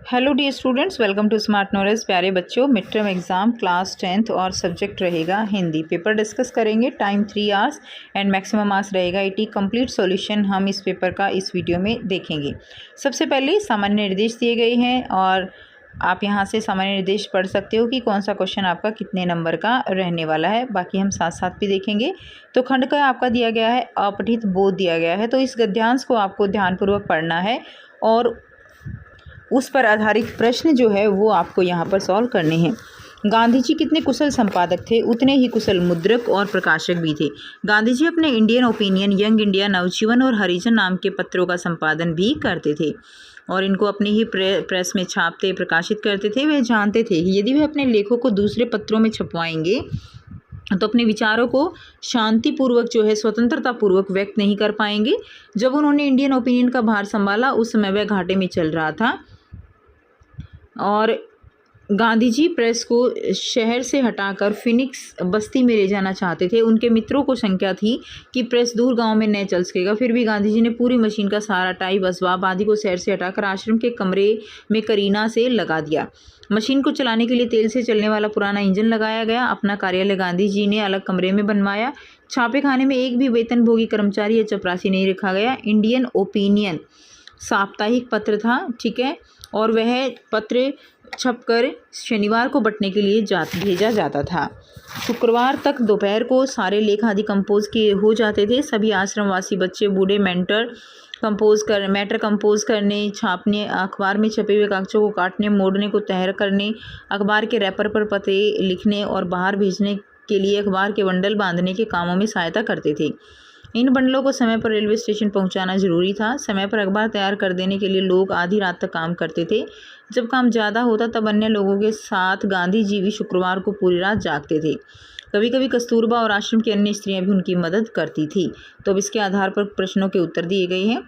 Hello dear students, welcome to smart knowledge. प्यारे बच्चों, mid term exam class 10th और subject रहेगा Hindi. Paper discuss करेंगे। Time 3 hours and maximum marks रहेगा 80। Complete solution हम इस पेपर का इस वीडियो में देखेंगे। सबसे पहले सामान्य निर्देश दिए गए हैं और आप यहाँ से सामान्य निर्देश पढ़ सकते हो कि कौन सा क्वेश्चन आपका कितने नंबर का रहने वाला है। बाकी हम साथ साथ भी देखेंगे। तो खंड का आपका दिया गया है अपठित बोध दिया गया है, तो इस गद्यांश को आपको ध्यानपूर्वक पढ़ना है और उस पर आधारित प्रश्न जो है वो आपको यहाँ पर सॉल्व करने हैं। गांधी जी कितने कुशल संपादक थे, उतने ही कुशल मुद्रक और प्रकाशक भी थे। गांधी जी अपने इंडियन ओपिनियन, यंग इंडिया, नवजीवन और हरिजन नाम के पत्रों का संपादन भी करते थे और इनको अपने ही प्रेस में छापते प्रकाशित करते थे। वे जानते थे कि यदि वे अपने लेखों को दूसरे पत्रों में छपवाएंगे तो अपने विचारों को शांतिपूर्वक जो है स्वतंत्रता पूर्वक व्यक्त नहीं कर पाएंगे। जब उन्होंने इंडियन ओपिनियन का भार संभाला उस समय वह घाटे में चल रहा था और गांधी जी प्रेस को शहर से हटाकर फिनिक्स बस्ती में ले जाना चाहते थे। उनके मित्रों को शंका थी कि प्रेस दूर गांव में न चल सकेगा। फिर भी गांधी जी ने पूरी मशीन का सारा टाइप असबाब आदि को शहर से हटाकर आश्रम के कमरे में करीना से लगा दिया। मशीन को चलाने के लिए तेल से चलने वाला पुराना इंजन लगाया गया। अपना कार्यालय गांधी जी ने अलग कमरे में बनवाया। छापे खाने में एक भी वेतनभोगी कर्मचारी या चपरासी नहीं रखा गया। इंडियन ओपिनियन साप्ताहिक पत्र था, ठीक है, और वह पत्र छपकर शनिवार को बंटने के लिए भेजा जाता था। शुक्रवार तक दोपहर को सारे लेख आदि कंपोज किए हो जाते थे। सभी आश्रमवासी बच्चे बूढ़े मैटर कंपोज करने, छापने, अखबार में छपे हुए कागजों को काटने, मोड़ने को तैयार करने, अखबार के रैपर पर पते लिखने और बाहर भेजने के लिए अखबार के बंडल बांधने के कामों में सहायता करते थे। इन बंडलों को समय पर रेलवे स्टेशन पहुंचाना जरूरी था। समय पर अखबार तैयार कर देने के लिए लोग आधी रात तक काम करते थे। जब काम ज़्यादा होता तब अन्य लोगों के साथ गांधी जी भी शुक्रवार को पूरी रात जागते थे। कभी कभी कस्तूरबा और आश्रम की अन्य स्त्रियां भी उनकी मदद करती थी। तो अब इसके आधार पर प्रश्नों के उत्तर दिए गए हैं।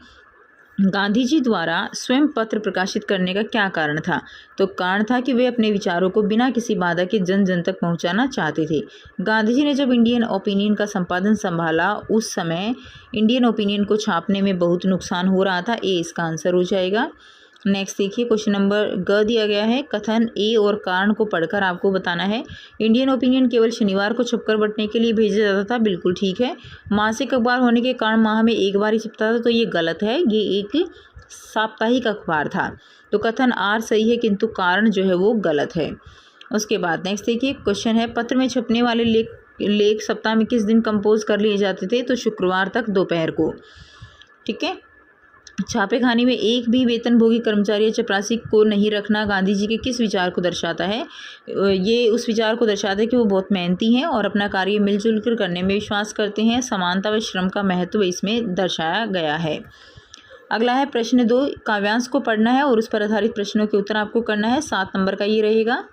गांधी जी द्वारा स्वयं पत्र प्रकाशित करने का क्या कारण था? तो कारण था कि वे अपने विचारों को बिना किसी बाधा के जन जन तक पहुंचाना चाहते थे। गांधी जी ने जब इंडियन ओपिनियन का संपादन संभाला उस समय इंडियन ओपिनियन को छापने में बहुत नुकसान हो रहा था। ए इसका आंसर हो जाएगा। नेक्स्ट देखिए, क्वेश्चन नंबर ग दिया गया है। कथन ए और कारण को पढ़कर आपको बताना है। इंडियन ओपिनियन केवल शनिवार को छपकर बंटने के लिए भेजा जाता था, बिल्कुल ठीक है। मासिक अखबार होने के कारण माह में एक बार ही छपता था, तो ये गलत है। ये एक साप्ताहिक अखबार था। तो कथन आर सही है किंतु कारण जो है वो गलत है। उसके बाद नेक्स्ट देखिए, क्वेश्चन है पत्र में छपने वाले लेख सप्ताह में किस दिन कंपोज कर लिए जाते थे? तो शुक्रवार तक दोपहर को, ठीक है। छापे खाने में एक भी वेतनभोगी कर्मचारी या चपरासी को नहीं रखना गांधी जी के किस विचार को दर्शाता है? ये उस विचार को दर्शाता है कि वो बहुत मेहनती हैं और अपना कार्य मिलजुल कर करने में विश्वास करते हैं। समानता व श्रम का महत्व इसमें दर्शाया गया है। अगला है प्रश्न 2। काव्यांश को पढ़ना है और उस पर आधारित प्रश्नों के उत्तर आपको करना है। 7 नंबर का ये रहेगा,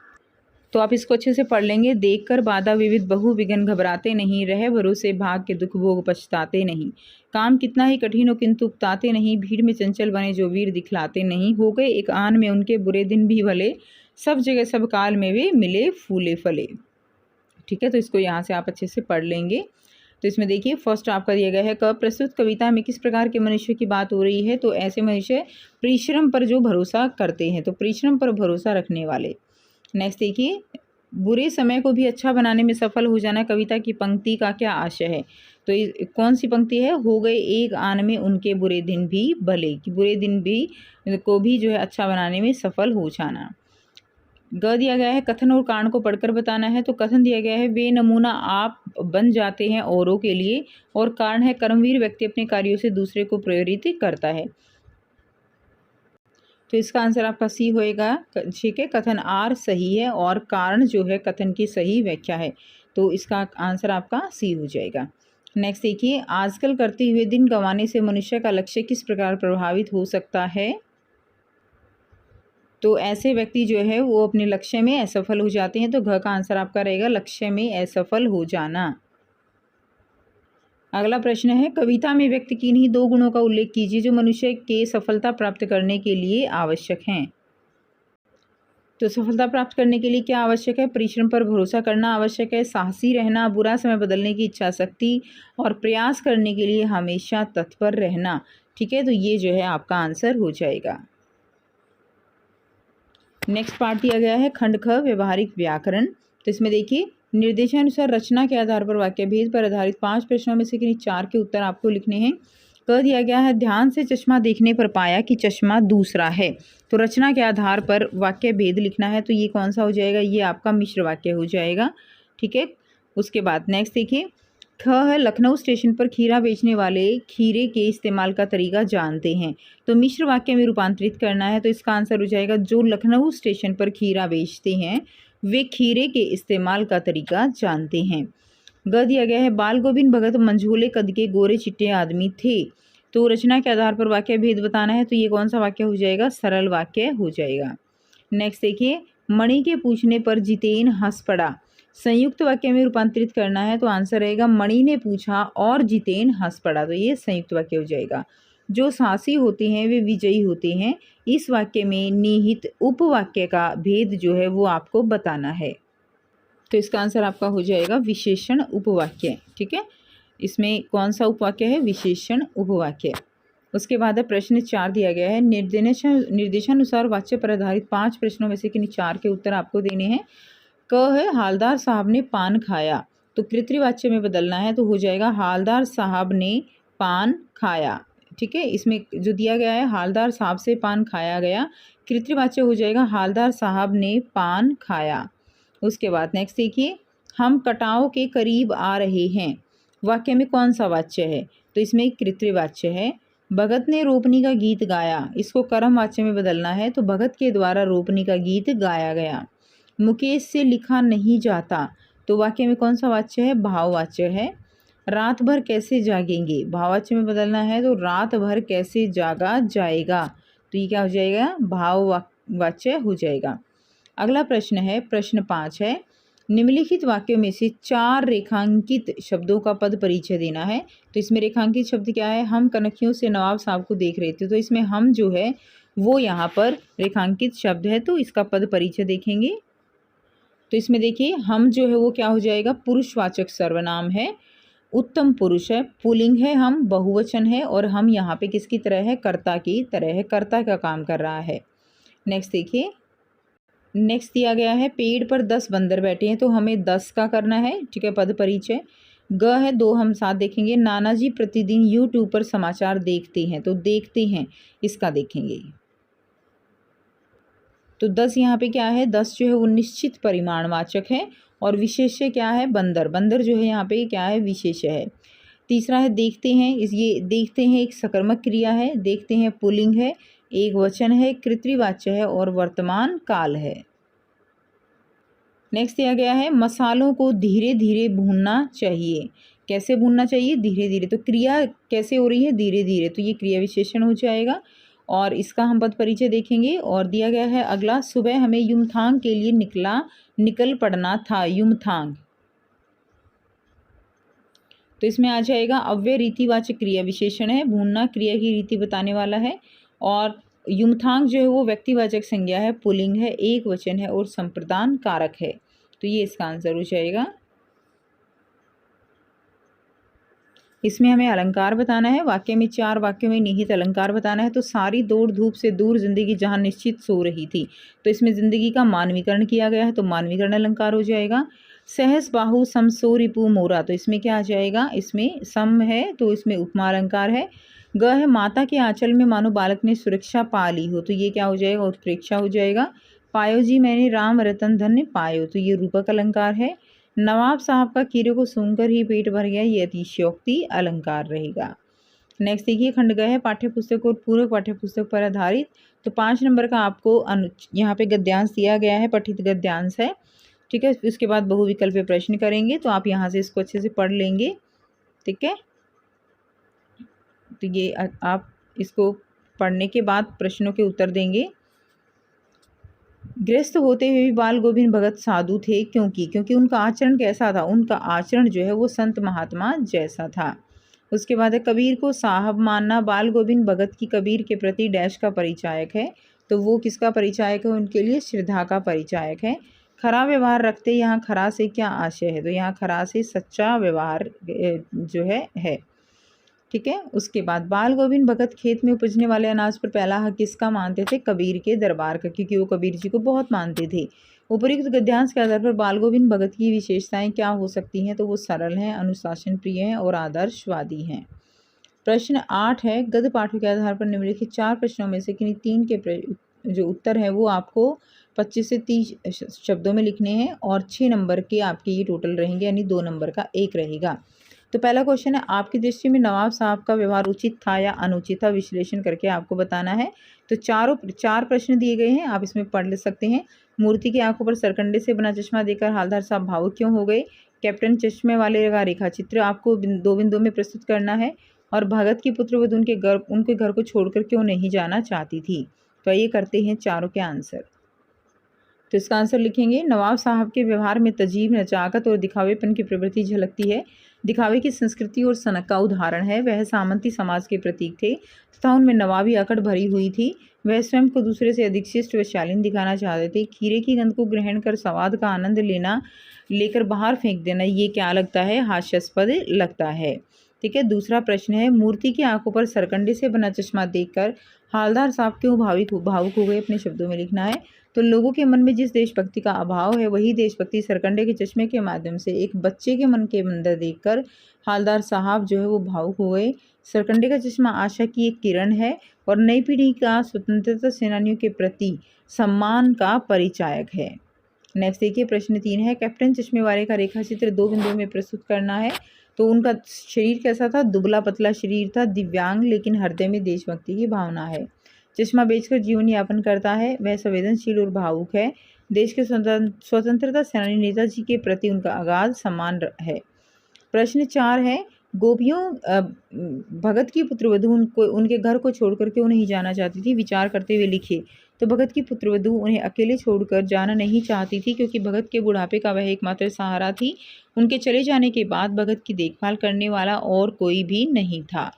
तो आप इसको अच्छे से पढ़ लेंगे। देखकर बाधा विविध बहु विघ्न घबराते नहीं, रह भरोसे भाग के दुख भोग पछताते नहीं। काम कितना ही कठिन हो किंतु उकताते नहीं, भीड़ में चंचल बने जो वीर दिखलाते नहीं। हो गए एक आन में उनके बुरे दिन भी भले, सब जगह सब काल में वे मिले फूले फले, ठीक है। तो इसको यहाँ से आप अच्छे से पढ़ लेंगे। तो इसमें देखिए फर्स्ट आपका दिया गया है क प्रस्तुत कविता में किस प्रकार के मनुष्य की बात हो रही है? तो ऐसे मनुष्य परिश्रम पर जो भरोसा करते हैं, तो परिश्रम पर भरोसा रखने वाले। नेक्स्ट देखिए, बुरे समय को भी अच्छा बनाने में सफल हो जाना कविता की पंक्ति का क्या आशय है? तो कौन सी पंक्ति है? हो गए एक आन में उनके बुरे दिन भी भले, कि बुरे दिन भी को भी जो है अच्छा बनाने में सफल हो जाना। ग दिया गया है कथन और कारण को पढ़कर बताना है। तो कथन दिया गया है वे नमूना आप बन जाते हैं औरों के लिए, और कारण है कर्मवीर व्यक्ति अपने कार्यों से दूसरे को प्रेरित करता है। तो इसका आंसर आपका सी होएगा, ठीक है। कथन आर सही है और कारण जो है कथन की सही व्याख्या है, तो इसका आंसर आपका सी हो जाएगा। नेक्स्ट देखिए, आजकल करते हुए दिन गंवाने से मनुष्य का लक्ष्य किस प्रकार प्रभावित हो सकता है? तो ऐसे व्यक्ति जो है वो अपने लक्ष्य में असफल हो जाते हैं। तो घ का आंसर आपका रहेगा लक्ष्य में असफल हो जाना। अगला प्रश्न है कविता में व्यक्त किन्हीं 2 गुणों का उल्लेख कीजिए जो मनुष्य के सफलता प्राप्त करने के लिए आवश्यक हैं। तो सफलता प्राप्त करने के लिए क्या आवश्यक है? परिश्रम पर भरोसा करना आवश्यक है, साहसी रहना, बुरा समय बदलने की इच्छा शक्ति और प्रयास करने के लिए हमेशा तत्पर रहना, ठीक है। तो ये जो है आपका आंसर हो जाएगा। नेक्स्ट पार्ट दिया गया है खंड ख व्यवहारिक व्याकरण। तो इसमें देखिए निर्देशानुसार रचना के आधार पर वाक्य भेद पर आधारित 5 प्रश्नों में से किन्हीं 4 के उत्तर आपको लिखने हैं। कह दिया गया है ध्यान से चश्मा देखने पर पाया कि चश्मा दूसरा है। तो रचना के आधार पर वाक्य भेद लिखना है, तो ये कौन सा हो जाएगा, ये आपका मिश्र वाक्य हो जाएगा। ठीक है, उसके बाद नेक्स्ट देखिए ख है लखनऊ स्टेशन पर खीरा बेचने वाले खीरे के इस्तेमाल का तरीका जानते हैं। तो मिश्र वाक्य में रूपांतरित करना है, तो इसका आंसर हो जाएगा जो लखनऊ स्टेशन पर खीरा बेचते हैं वे खीरे के इस्तेमाल का तरीका जानते हैं। ग दिया गया है बाल गोविंद भगत मंझोले कद के गोरे चिट्टे आदमी थे। तो रचना के आधार पर वाक्य भेद बताना है, तो ये कौन सा वाक्य हो जाएगा, सरल वाक्य हो जाएगा। नेक्स्ट देखिए मणि के पूछने पर जितेन हंस पड़ा। संयुक्त वाक्य में रूपांतरित करना है, तो आंसर रहेगा मणि ने पूछा और जितेन हंस पड़ा। तो ये संयुक्त वाक्य हो जाएगा। जो साहसी होते हैं वे विजयी होते हैं। इस वाक्य में निहित उपवाक्य का भेद जो है वो आपको बताना है। तो इसका आंसर आपका हो जाएगा विशेषण उपवाक्य। ठीक है, इसमें कौन सा उपवाक्य है, विशेषण उपवाक्य। उसके बाद प्रश्न 4 दिया गया है निर्देशानुसार वाच्य पर आधारित 5 प्रश्नों में से किन्हीं 4 के उत्तर आपको देने हैं। क है हालदार साहब ने पान खाया। तो कृतवाच्य में बदलना है, तो हो जाएगा हालदार साहब ने पान खाया। ठीक है, इसमें जो दिया गया है हालदार साहब से पान खाया गया, कृतवाच्य हो जाएगा हालदार साहब ने पान खाया। उसके बाद नेक्स्ट देखिए हम कटाव के करीब आ रहे हैं। वाक्य में कौन सा वाच्य है, तो इसमें कृतवाच्य है। भगत ने रोपनी का गीत गाया, इसको कर्म वाच्य में बदलना है, तो भगत के द्वारा रोपनी का गीत गाया गया। मुकेश से लिखा नहीं जाता, तो वाक्य में कौन सा वाच्य है, भाववाच्य है। रात भर कैसे जागेंगे, भाववाच्य में बदलना है, तो रात भर कैसे जागा जाएगा। तो ये क्या हो जाएगा, भाववाच्य हो जाएगा। अगला प्रश्न है प्रश्न 5 है निम्नलिखित वाक्यों में से 4 रेखांकित शब्दों का पद परिचय देना है। तो इसमें रेखांकित शब्द क्या है, हम कनखियों से नवाब साहब को देख रहे थे। तो इसमें हम जो है वो यहाँ पर रेखांकित शब्द है, तो इसका पद परिचय देखेंगे। तो इसमें देखिए हम जो है वो क्या हो जाएगा, पुरुषवाचक सर्वनाम है, उत्तम पुरुष है, पुल्लिंग है, हम बहुवचन है, और हम यहाँ पे किसकी तरह है, कर्ता की तरह है, कर्ता का काम कर रहा है। नेक्स्ट देखिए नेक्स्ट दिया गया है पेड़ पर 10 बंदर बैठे हैं, तो हमें 10 का करना है। ठीक है, पद परिचय। ग है 2 हम साथ देखेंगे। नाना जी प्रतिदिन यूट्यूब पर समाचार देखते हैं, तो देखते हैं इसका देखेंगे। तो 10 यहाँ पे क्या है, 10 जो है वो निश्चित परिमाणवाचक है, और विशेष्य क्या है, बंदर। बंदर जो है यहाँ पे क्या है, विशेष्य है। तीसरा है देखते हैं, ये देखते हैं एक सकर्मक क्रिया है, देखते हैं पुल्लिंग है, एक वचन है, कृतवाच्य है, और वर्तमान काल है। नेक्स्ट दिया गया है मसालों को धीरे धीरे भूनना चाहिए। कैसे भूनना चाहिए, धीरे धीरे। तो क्रिया कैसे हो रही है, धीरे धीरे, तो ये क्रिया विशेषण हो जाएगा, और इसका हम पद परिचय देखेंगे। और दिया गया है अगला सुबह हमें युमथांग के लिए निकल पड़ना था, युमथांग। तो इसमें आ जाएगा अव्यय रीतिवाचक क्रिया विशेषण है, भूनना क्रिया की रीति बताने वाला है, और युमथांग जो है वो व्यक्तिवाचक संज्ञा है, पुल्लिंग है, एक वचन है, और संप्रदान कारक है। तो ये इसका आंसर हो जाएगा। इसमें हमें अलंकार बताना है। वाक्य में 4 वाक्यों में निहित अलंकार बताना है। तो सारी दौड़ धूप से दूर जिंदगी जहाँ निश्चित सो रही थी, तो इसमें जिंदगी का मानवीकरण किया गया है, तो मानवीकरण अलंकार हो जाएगा। सहस बाहु सम सो रिपु मोरा, तो इसमें क्या आ जाएगा, इसमें सम है, तो इसमें उपमा अलंकार है। ग है माता के आंचल में मानो बालक ने सुरक्षा पा ली हो, तो ये क्या हो जाएगा, उत्प्रेक्षा हो जाएगा। पायो जी मैंने राम रतन धन्य पायो, तो ये रूपक अलंकार है। नवाब साहब का खीरे को सूंघकर ही पेट भर गया, ये अतिशयोक्ति अलंकार रहेगा। नेक्स्ट देखिए खंड ग है पाठ्यपुस्तक और पूरक पाठ्यपुस्तक पर आधारित। तो 5 नंबर का आपको यहाँ पे गद्यांश दिया गया है, पठित गद्यांश है। ठीक है, उसके बाद बहुविकल्पीय प्रश्न करेंगे, तो आप यहाँ से इसको अच्छे से पढ़ लेंगे। ठीक है, तो ये आप इसको पढ़ने के बाद प्रश्नों के उत्तर देंगे। गृहस्थ होते हुए भी बाल गोविंद भगत साधु थे, क्योंकि उनका आचरण कैसा था, उनका आचरण जो है वो संत महात्मा जैसा था। उसके बाद है कबीर को साहब मानना बाल गोविंद भगत की कबीर के प्रति डैश का परिचायक है। तो वो किसका परिचायक है, उनके लिए श्रद्धा का परिचायक है। खरा व्यवहार रखते, यहाँ खरा से क्या आशय है, तो यहाँ खरा से सच्चा व्यवहार जो है। ठीक है। उसके बाद बाल गोविंद भगत खेत में उपजने वाले अनाज पर पहला हक किसका मानते थे? कबीर के दरबार का, क्योंकि वो कबीर जी को बहुत मानते थे। उपर्युक्त गद्यांश के आधार पर बाल गोविंद भगत की विशेषताएं क्या हो सकती हैं? तो वो सरल हैं, अनुशासन प्रिय हैं और आदर्शवादी हैं। प्रश्न 8 है, गद्य पाठों के आधार पर निम्नलिखित 4 प्रश्नों में से किन्हीं 3 के जो उत्तर है वो आपको 25 से 30 शब्दों में लिखने हैं और 6 नंबर के आपके ये टोटल रहेंगे, यानी 2 नंबर का 1 रहेगा। तो पहला क्वेश्चन है, आपकी दृष्टि में नवाब साहब का व्यवहार उचित था या अनुचित था? विश्लेषण करके आपको बताना है। तो 4 प्रश्न दिए गए हैं, आप इसमें पढ़ ले सकते हैं। मूर्ति की आंखों पर सरकंडे से बना चश्मा देखकर हालदार साहब भावुक क्यों हो गए? कैप्टन चश्मे वाले का रेखा चित्र आपको 2 बिंदुओं में प्रस्तुत करना है। और भगत की पुत्रवधू उनके घर को छोड़कर क्यों नहीं जाना चाहती थी? तो ये करते हैं चारों के आंसर। तो इसका आंसर लिखेंगे, नवाब साहब के व्यवहार में तजीब, नजाकत और दिखावेपन की प्रवृत्ति झलकती है। दिखावे की संस्कृति और सनक का उदाहरण है। वह सामंती समाज के प्रतीक थे तथा उनमें नवाबी अकड़ भरी हुई थी। वह स्वयं को दूसरे से अधिक शिष्ट व शालीन दिखाना चाहते थे। खीरे की गंध को ग्रहण कर स्वाद का आनंद लेकर बाहर फेंक देना, ये क्या लगता है? हास्यास्पद लगता है। ठीक है। दूसरा प्रश्न है, मूर्ति की आंखों पर सरकंडे से बना चश्मा देखकर हालदार साहब क्यों भावुक हो गए? अपने शब्दों में लिखना है। तो लोगों के मन में जिस देशभक्ति का अभाव है, वही देशभक्ति सरकंडे के चश्मे के माध्यम से एक बच्चे के मन के अंदर देखकर हालदार साहब जो है वो भावुक हो गए। सरकंडे का चश्मा आशा की एक किरण है और नई पीढ़ी का स्वतंत्रता सेनानियों के प्रति सम्मान का परिचायक है। नेक्स्ट देखिए, प्रश्न 3 है, कैप्टन चश्मे वाले का रेखा चित्र 2 बिंदुओं में प्रस्तुत करना है। तो उनका शरीर कैसा था? दुबला पतला शरीर था, दिव्यांग, लेकिन हृदय में देशभक्ति की भावना है। चश्मा बेचकर जीवन यापन करता है। वह संवेदनशील और भावुक है। देश के स्वतंत्रता सेनानी नेताजी के प्रति उनका अगाध सम्मान है। प्रश्न 4 है, गोपियों भगत की पुत्रवधू उनके घर को छोड़कर क्यों नहीं जाना चाहती थी? विचार करते हुए लिखिए। तो भगत की पुत्रवधू उन्हें अकेले छोड़कर जाना नहीं चाहती थी, क्योंकि भगत के बुढ़ापे का वह एकमात्र सहारा थी। उनके चले जाने के बाद भगत की देखभाल करने वाला और कोई भी नहीं था।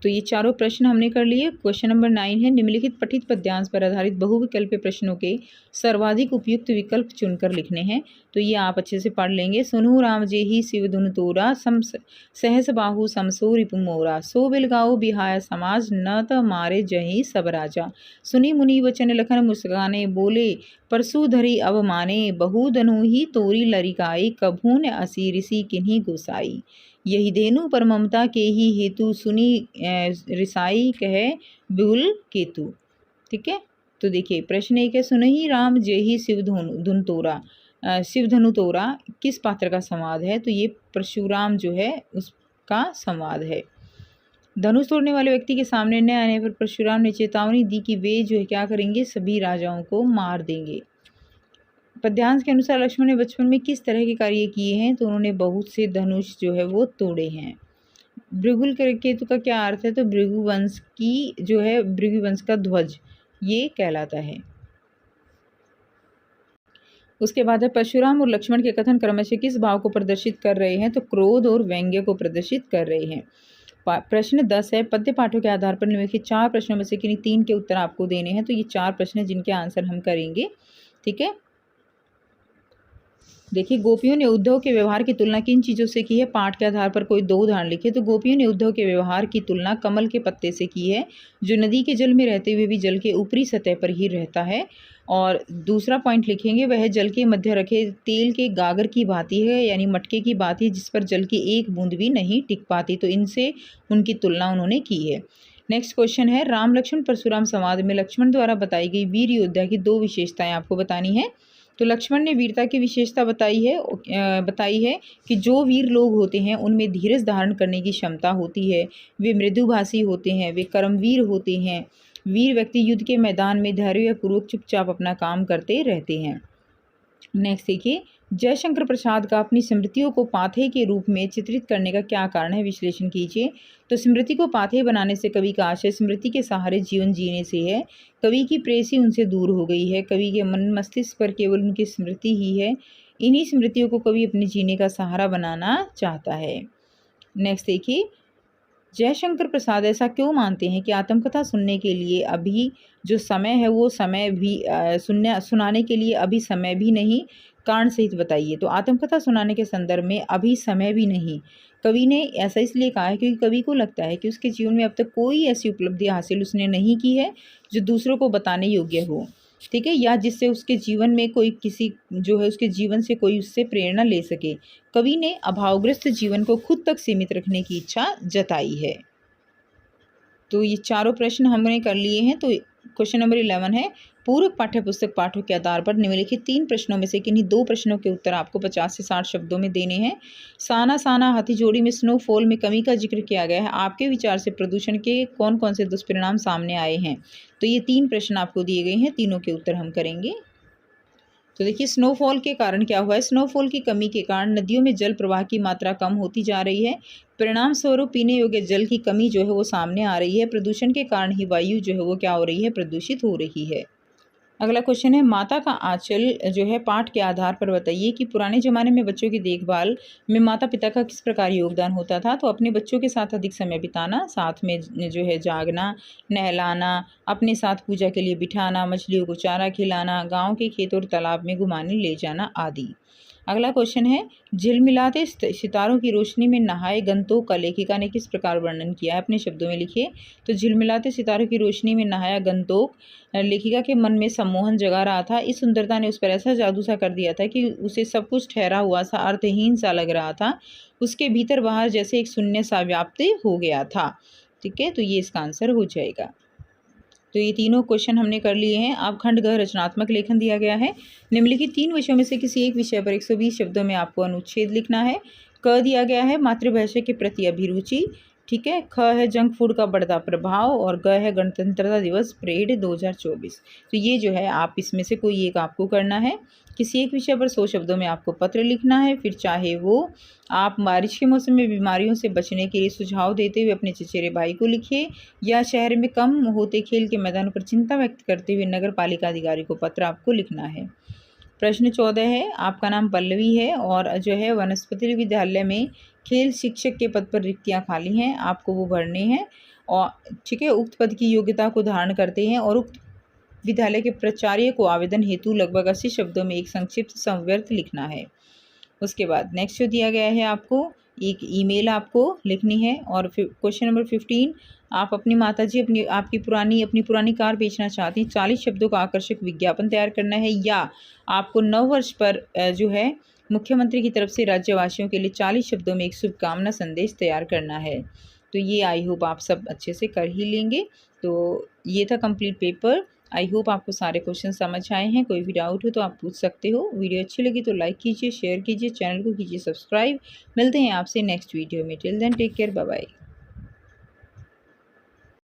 तो ये चारों प्रश्न हमने कर लिए। क्वेश्चन नंबर 9 है, निम्नलिखित पठित पद्यांश पर आधारित बहुविकल्पीय प्रश्नों के सर्वाधिक उपयुक्त विकल्प चुनकर लिखने हैं। तो ये आप अच्छे से पढ़ लेंगे। सुनु राम जेहि शिव धुन तोरा, सहस बाहु समसो रिपु मोरा, सो बिलगाओ बिहाय समाज, न त मारे जहि सब राजा। सुनी मुनि वचन लखन मुस्काने, बोले परसु धरी अब माने, बहु धनु ही तोरी लरिकाई, कभू न असी ऋषि किन्हीं गोसाई। यही धेनु पर ममता के ही हेतु, सुनी रिसाई कहे बिहुल केतु। ठीक है। तो देखिए, प्रश्न 1 है, सुनहि राम जेहि शिव धुन तोरा, शिव धनु तोरा किस पात्र का संवाद है? तो ये परशुराम जो है उसका संवाद है। धनुष तोड़ने वाले व्यक्ति के सामने न आने पर परशुराम ने चेतावनी दी कि वे जो है क्या करेंगे? सभी राजाओं को मार देंगे। पद्यांश के अनुसार लक्ष्मण ने बचपन में किस तरह के कार्य किए हैं? तो उन्होंने बहुत से धनुष जो है वो तोड़े हैं। भृगुल केतु का क्या अर्थ है? तो भृगुवंश की जो है भृगुवंश का ध्वज ये कहलाता है। उसके बाद है, परशुराम और लक्ष्मण के कथन क्रमशः किस भाव को प्रदर्शित कर रहे हैं? तो क्रोध और व्यंग्य को प्रदर्शित कर रहे हैं। प्रश्न 10 है, पद्य पाठों के आधार पर निम्नलिखित 4 प्रश्नों में से किन्हीं 3 के उत्तर आपको देने हैं। तो ये 4 प्रश्न हैं जिनके आंसर हम करेंगे। ठीक है। देखिए, गोपियों ने उद्धव के व्यवहार की तुलना किन चीज़ों से की है? पाठ के आधार पर कोई 2 उदाहरण लिखे। तो गोपियों ने उद्धव के व्यवहार की तुलना कमल के पत्ते से की है, जो नदी के जल में रहते हुए भी जल के ऊपरी सतह पर ही रहता है। और दूसरा पॉइंट लिखेंगे, वह जल के मध्य रखे तेल के गागर की भांति है, यानी मटके की भांति है, जिस पर जल की एक बूंद भी नहीं टिक पाती। तो इनसे उनकी तुलना उन्होंने की है। नेक्स्ट क्वेश्चन है, राम लक्ष्मण परशुराम संवाद में लक्ष्मण द्वारा बताई गई वीर योद्धा की 2 विशेषताएं आपको बतानी है। तो लक्ष्मण ने वीरता की विशेषता बताई है कि जो वीर लोग होते हैं उनमें धीरज धारण करने की क्षमता होती है, वे मृदुभाषी होते हैं, वे कर्मवीर होते हैं। वीर व्यक्ति युद्ध के मैदान में धैर्यपूर्वक चुपचाप अपना काम करते रहते हैं। नेक्स्ट देखिए, जयशंकर प्रसाद का अपनी स्मृतियों को पाथे के रूप में चित्रित करने का क्या कारण है? विश्लेषण कीजिए। तो स्मृति को पाथे बनाने से कवि का आशय स्मृति के सहारे जीवन जीने से है। कवि की प्रेसी उनसे दूर हो गई है। कवि के मन मस्तिष्क पर केवल उनकी स्मृति ही है। इन्हीं स्मृतियों को कवि अपने जीने का सहारा बनाना चाहता है। नेक्स्ट देखिए, जयशंकर प्रसाद ऐसा क्यों मानते हैं कि आत्मकथा सुनने के लिए अभी जो समय है वो समय भी सुनाने के लिए अभी समय भी नहीं, कारण सहित बताइए। तो आत्मकथा सुनाने के संदर्भ में अभी समय भी नहीं, कवि ने ऐसा इसलिए कहा है क्योंकि कवि को लगता है कि उसके जीवन में अब तक कोई ऐसी उपलब्धि हासिल उसने नहीं की है जो दूसरों को बताने योग्य हो, ठीक है, या जिससे उसके जीवन में कोई किसी जो है उसके जीवन से कोई उससे प्रेरणा ले सके। कवि ने अभावग्रस्त जीवन को खुद तक सीमित रखने की इच्छा जताई है। तो ये चारों प्रश्न हमने कर लिए हैं। तो क्वेश्चन नंबर 11 है, पूरक पाठ्यपुस्तक पाठों के आधार पर निम्नलिखित 3 प्रश्नों में से किन्हीं 2 प्रश्नों के उत्तर आपको 50 से 60 शब्दों में देने हैं। साना साना हाथीजोड़ी में स्नोफॉल में कमी का जिक्र किया गया है। आपके विचार से प्रदूषण के कौन कौन से दुष्परिणाम सामने आए हैं। तो ये 3 प्रश्न आपको दिए गए हैं, तीनों के उत्तर हम करेंगे। तो देखिए, स्नोफॉल के कारण क्या हुआ है। स्नोफॉल की कमी के कारण नदियों में जल प्रवाह की मात्रा कम होती जा रही है। परिणाम स्वरूप पीने योग्य जल की कमी जो है वो सामने आ रही है। प्रदूषण के कारण ही वायु जो है वो क्या हो रही है, प्रदूषित हो रही है। अगला क्वेश्चन है, माता का आंचल जो है पाठ के आधार पर बताइए कि पुराने ज़माने में बच्चों की देखभाल में माता पिता का किस प्रकार योगदान होता था। तो अपने बच्चों के साथ अधिक समय बिताना, साथ में जो है जागना, नहलाना, अपने साथ पूजा के लिए बिठाना, मछलियों को चारा खिलाना, गांव के खेत और तालाब में घुमाने ले जाना आदि। अगला क्वेश्चन है, झिलमिलाते सितारों की रोशनी में नहाए गंतोक का लेखिका ने किस प्रकार वर्णन किया है, अपने शब्दों में लिखिए। तो झिलमिलाते सितारों की रोशनी में नहाया गंतोक लेखिका के मन में सम्मोहन जगा रहा था। इस सुंदरता ने उस पर ऐसा जादू सा कर दिया था कि उसे सब कुछ ठहरा हुआ सा अर्थहीन सा लग रहा था। उसके भीतर बाहर जैसे एक शून्य सा व्याप्त हो गया था। ठीक है, तो ये इसका आंसर हो जाएगा। तो ये तीनों क्वेश्चन हमने कर लिए हैं। अब खंड ग रचनात्मक लेखन दिया गया है। निम्नलिखित 3 विषयों में से किसी एक विषय पर 120 शब्दों में आपको अनुच्छेद लिखना है। क दिया गया है मातृभाषा के प्रति अभिरुचि, ठीक है। ख है जंक फूड का बढ़ता प्रभाव और ग है गणतंत्रता दिवस परेड 2024। तो ये जो है आप इसमें से कोई एक आपको करना है। किसी एक विषय पर 100 शब्दों में आपको पत्र लिखना है। फिर चाहे वो आप बारिश के मौसम में बीमारियों से बचने के लिए सुझाव देते हुए अपने चचेरे भाई को लिखिए, या शहर में कम होते खेल के मैदानों पर चिंता व्यक्त करते हुए नगर पालिका अधिकारी को पत्र आपको लिखना है। प्रश्न 14 है, आपका नाम पल्लवी है और जो है वनस्पति विद्यालय में खेल शिक्षक के पद पर रिक्तियाँ खाली हैं, आपको वो भरने हैं। और ठीक है, उक्त पद की योग्यता को धारण करते हैं और उक्त विद्यालय के प्राचार्य को आवेदन हेतु लगभग 80 शब्दों में एक संक्षिप्त संवर्त लिखना है। उसके बाद नेक्स्ट जो दिया गया है, आपको एक ईमेल आपको लिखनी है। और क्वेश्चन नंबर 15, आप अपनी माताजी अपनी पुरानी कार बेचना चाहती हैं, 40 शब्दों का आकर्षक विज्ञापन तैयार करना है, या आपको नव वर्ष पर जो है मुख्यमंत्री की तरफ से राज्यवासियों के लिए 40 शब्दों में एक शुभकामना संदेश तैयार करना है। तो ये आई होप आप सब अच्छे से कर ही लेंगे। तो ये था कंप्लीट पेपर। आई होप आपको सारे क्वेश्चन समझ आए हैं। कोई भी डाउट हो तो आप पूछ सकते हो। वीडियो अच्छी लगी तो लाइक कीजिए, शेयर कीजिए, चैनल को कीजिए सब्सक्राइब। मिलते हैं आपसे नेक्स्ट वीडियो में। Till then take care, bye bye.